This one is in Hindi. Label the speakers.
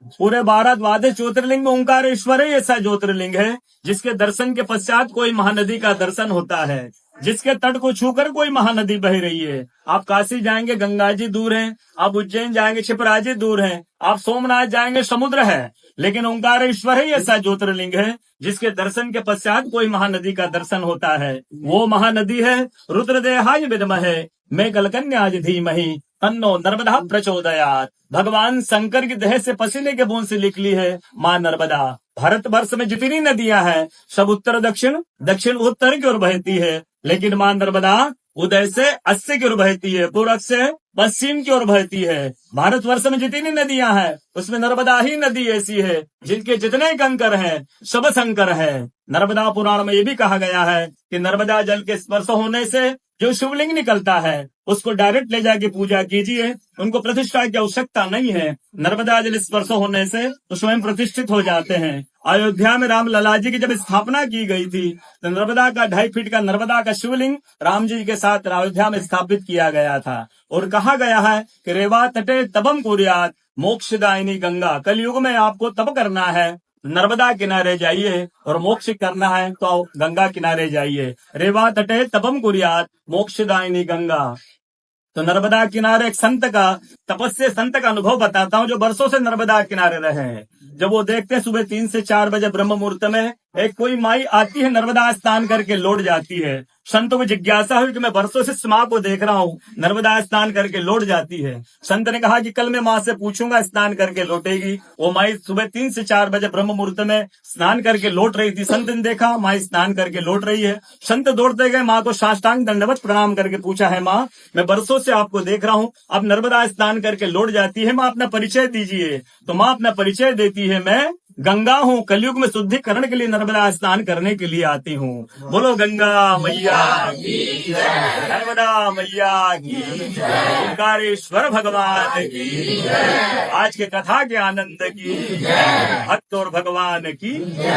Speaker 1: पूरे भारत द्वादश ज्योतिर्लिंग में ओंकारेश्वर ही ऐसा ज्योतिर्लिंग है जिसके दर्शन के पश्चात कोई महानदी का दर्शन होता है, जिसके तट को छूकर कोई महानदी बह रही है। आप काशी जाएंगे गंगा जी दूर हैं, आप उज्जैन जाएंगे क्षिप्रा जी दूर हैं, आप सोमनाथ जाएंगे समुद्र है, लेकिन ओंकारेश्वर ही ऐसा ज्योतिर्लिंग है जिसके दर्शन के पश्चात कोई महानदी का दर्शन होता है। वो महानदी है रुद्रदेहाय विद्महे मैं कलकन्याज धीमहि तन्नो नर्मदा प्रचोदयात्। भगवान शंकर की देह से पसीने के बूंद से निकली है माँ नर्मदा। भारत वर्ष में जितनी नदियां हैं सब उत्तर दक्षिण दक्षिण उत्तर की ओर बहती है, लेकिन माँ नर्मदा उदय से अस्सी की ओर बहती है, पूरब से पश्चिम की ओर बहती है। भारतवर्ष में जितनी नदियां हैं उसमें नर्मदा ही नदी ऐसी है जिनके जितने कंकर हैं सब शंकर है। नर्मदा पुराण में ये भी कहा गया है कि नर्मदा जल के स्पर्श होने से जो शिवलिंग निकलता है उसको डायरेक्ट ले जाके पूजा कीजिए, उनको प्रतिष्ठा की आवश्यकता नहीं है। नर्मदा जल स्पर्श होने से तो स्वयं प्रतिष्ठित हो जाते हैं। अयोध्या में राम लला जी की जब स्थापना की गई थी तो नर्मदा का 2.5 फीट का नर्मदा का शिवलिंग राम जी के साथ अयोध्या में स्थापित किया गया था। और कहा गया है कि रेवा तटे तपम कुर्यात् मोक्षदायिनी गंगा। कलयुग में आपको तप करना है, नर्मदा किनारे जाइए, और मोक्ष करना है तो गंगा किनारे जाइए। रेवा तटे तपम कुर्यात् मोक्षदायिनी गंगा। तो नर्मदा किनारे एक संत का तपस्या संत का अनुभव बताता हूँ जो वर्षों से नर्मदा किनारे रहे हैं। जब वो देखते हैं सुबह 3 से 4 बजे ब्रह्म मुहूर्त में एक कोई माई आती है, नर्मदा स्नान करके लौट जाती है। संतों को जिज्ञासा हुई कि मैं वर्षों से इस माँ को देख रहा हूँ, नर्मदा स्नान करके लौट जाती है। संत ने कहा कि कल मैं माँ से पूछूंगा, स्नान करके लौटेगी। वो माई सुबह 3 से 4 बजे ब्रह्म मुहूर्त में स्नान करके लौट रही थी। संत ने देखा माँ स्नान करके लौट रही है। संत दौड़ते गए, माँ को साष्टांग दंडवत प्रणाम करके पूछा, है माँ मैं वर्षों से आपको देख रहा हूँ, अब नर्मदा स्नान करके लौट जाती है, माँ अपना परिचय दीजिए। तो माँ अपना परिचय देती है, मैं गंगा हूँ, कलयुग में शुद्धिकरण के लिए नर्मदा स्नान करने के लिए आती हूँ। बोलो गंगा मैया की जय, नर्मदा मैया की जय, ओंकारेश्वर भगवान की जय, आज के कथा के आनंद की जय, भक्त और भगवान की जय।